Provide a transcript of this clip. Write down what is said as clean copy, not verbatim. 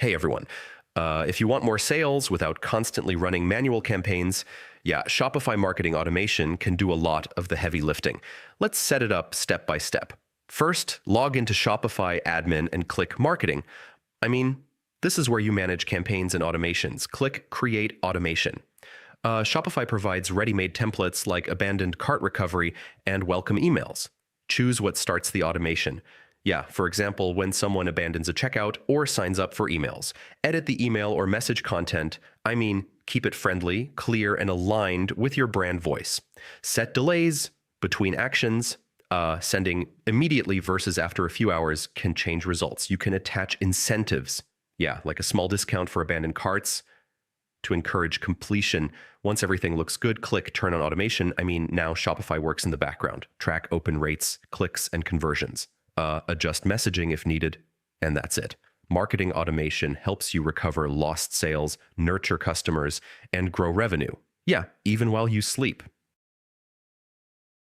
Hey everyone. If you want more sales without constantly running manual campaigns, yeah, Shopify marketing automation can do a lot of the heavy lifting. Let's set it up step by step. First, log into Shopify admin and click marketing. I mean, this is where you manage campaigns and automations. Click create automation. Shopify provides ready-made templates like abandoned cart recovery and welcome emails. Choose what starts the automation. Yeah, for example, when someone abandons a checkout or signs up for emails. Edit the email or message content. I mean, keep it friendly, clear, and aligned with your brand voice. Set delays between actions. Sending immediately versus after a few hours can change results. You can attach incentives. Yeah, like a small discount for abandoned carts to encourage completion. Once everything looks good, click turn on automation. I mean, now Shopify works in the background. Track open rates, clicks, and conversions. Adjust messaging if needed, and that's it. Marketing automation helps you recover lost sales, nurture customers, and grow revenue. Yeah, even while you sleep.